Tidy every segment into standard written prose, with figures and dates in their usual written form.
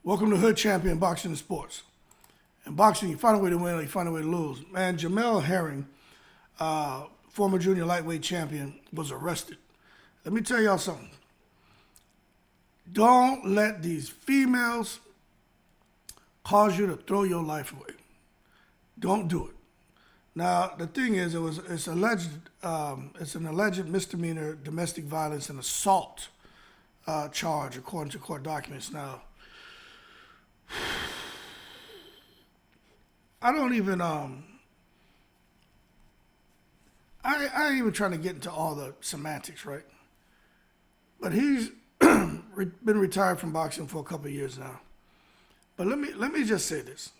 Welcome to Hood Champion Boxing and Sports. In boxing, you find a way to win or you find a way to lose. Man, Jamel Herring, former junior lightweight champion, was arrested. Let me tell y'all something. Don't let these females cause you to throw your life away. Don't do it. Now, the thing is, it's an alleged misdemeanor domestic violence and assault charge according to court documents. Now, I don't even I ain't even trying to get into all the semantics, right? But he's been retired from boxing for a couple of years now. But let me just say this.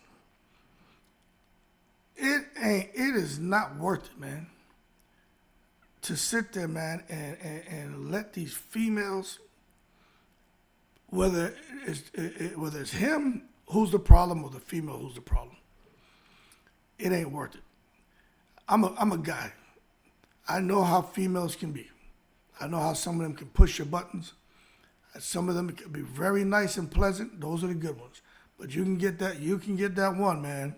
It is not worth it, man, to sit there, man, and let these females, whether it's him who's the problem or the female who's the problem, it ain't worth it. I'm a guy. I know how females can be. I know how some of them can push your buttons. Some of them can be very nice and pleasant. Those are the good ones. But you can get that one, man,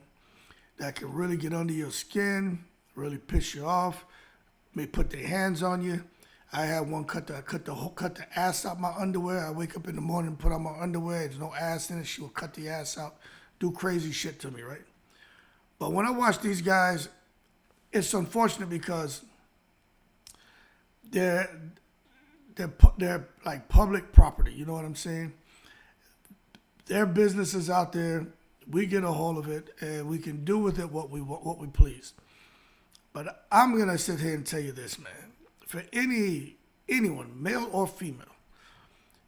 that can really get under your skin, really piss you off, may put their hands on you. I had one cut the ass out my underwear. I wake up in the morning and put on my underwear. There's no ass in it. She will cut the ass out, do crazy shit to me, right? But when I watch these guys, it's unfortunate because they're like public property. You know what I'm saying? Their business is out there. We get a hold of it, and we can do with it what we please. But I'm gonna sit here and tell you this, man. For anyone, male or female,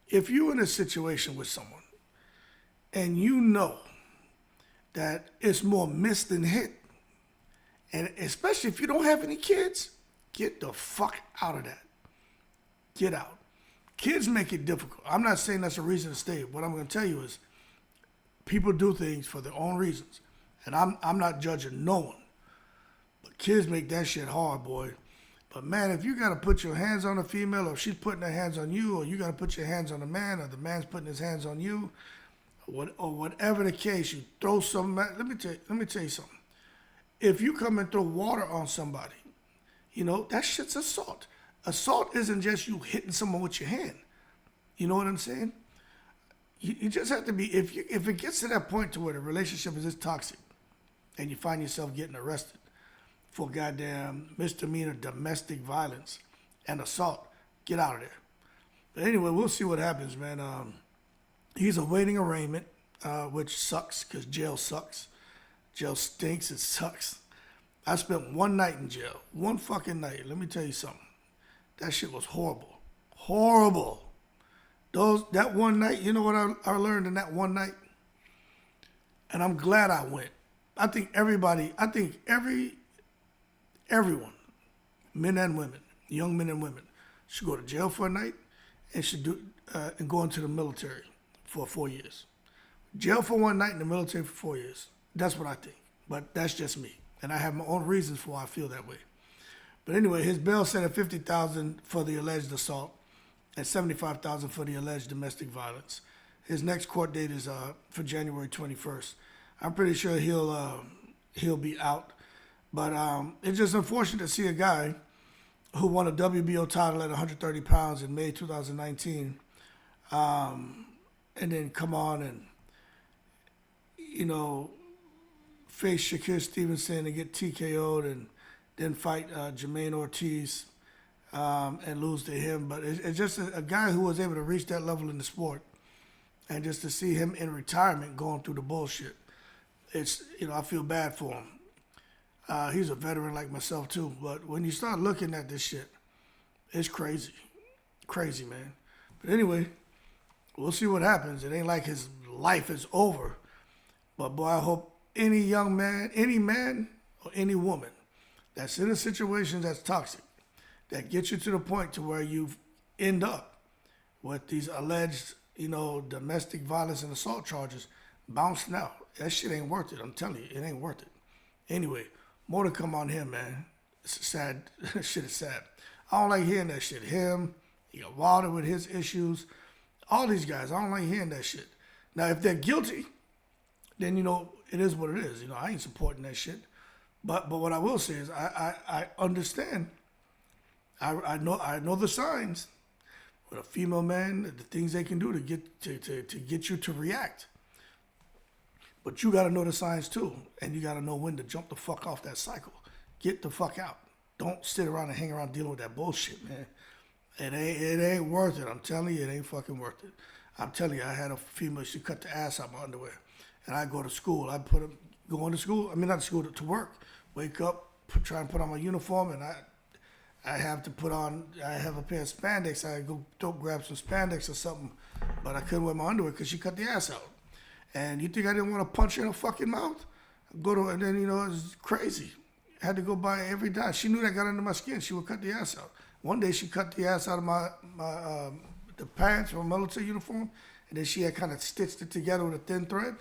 if you're in a situation with someone and you know that it's more miss than hit, and especially if you don't have any kids, get the fuck out of that. Get out. Kids make it difficult. I'm not saying that's a reason to stay. What I'm going to tell you is people do things for their own reasons. And I'm not judging no one. But kids make that shit hard, boy. But man, if you got to put your hands on a female, or she's putting her hands on you, or you got to put your hands on a man, or the man's putting his hands on you, or whatever the case, you throw something. Let me tell you something. If you come and throw water on somebody, you know, that shit's assault. Assault isn't just you hitting someone with your hand. You know what I'm saying? You just have to be, if it gets to that point to where the relationship is this toxic and you find yourself getting arrested for goddamn misdemeanor domestic violence and assault, get out of there. But anyway, we'll see what happens, man. He's awaiting arraignment, which sucks because jail sucks. Jail stinks. It sucks. I spent one night in jail. One fucking night. Let me tell you something. That shit was horrible. Horrible. That one night, you know what I learned in that one night? And I'm glad I went. I think everyone, men and women, young men and women, should go to jail for a night and should and go into the military for 4 years. Jail for one night and the military for 4 years. That's what I think. But that's just me. And I have my own reasons for why I feel that way. But anyway, his bail set at $50,000 for the alleged assault and $75,000 for the alleged domestic violence. His next court date is for January 21st. I'm pretty sure he'll be out. But it's just unfortunate to see a guy who won a WBO title at 130 pounds in May 2019, and then come on and, you know, face Shakur Stevenson and get TKO'd and then fight Jermaine Ortiz and lose to him. But it's just a guy who was able to reach that level in the sport, and just to see him in retirement going through the bullshit, it's, you know, I feel bad for him. He's a veteran like myself too, but when you start looking at this shit, it's crazy. Crazy, man. But anyway, we'll see what happens. It ain't like his life is over. But boy, I hope any young man, any man or any woman that's in a situation that's toxic, that gets you to the point to where you end up with these alleged, you know, domestic violence and assault charges bouncing out. That shit ain't worth it. I'm telling you, it ain't worth it. Anyway, more to come on him, man. It's sad. Shit is sad. I don't like hearing that shit. Him, you got Wilder with his issues. All these guys, I don't like hearing that shit. Now, if they're guilty, then it is what it is. I ain't supporting that shit. But what I will say is I understand. I know the signs. With a female man, the things they can do to get you to react. But you got to know the signs too, and you got to know when to jump the fuck off that cycle. Get the fuck out. Don't sit around and hang around dealing with that bullshit, man. It ain't worth it. I'm telling you, it ain't fucking worth it. I'm telling you, I had a female. She cut the ass out my underwear, and I go to school. I go into school. I mean, not to school, to work. Wake up, try and put on my uniform, and I have to put on. I have a pair of spandex. I go grab some spandex or something, but I couldn't wear my underwear because she cut the ass out. And you think I didn't want to punch her in her fucking mouth? And then, it's crazy. I had to go by every time. She knew that got under my skin. She would cut the ass out. One day she cut the ass out of the pants from my military uniform, and then she had kind of stitched it together with a thin thread.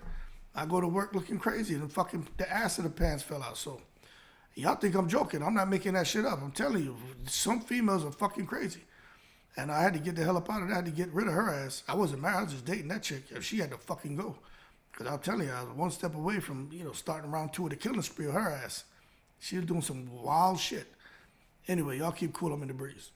I go to work looking crazy, and the ass of the pants fell out. So y'all think I'm joking. I'm not making that shit up. I'm telling you, some females are fucking crazy. And I had to get the hell up out of that. I had to get rid of her ass. I wasn't married. I was just dating that chick. She had to fucking go. Because I'll tell you, I was one step away from, starting round 2 of the killing spree of her ass. She was doing some wild shit. Anyway, y'all keep cool. I'm in the breeze.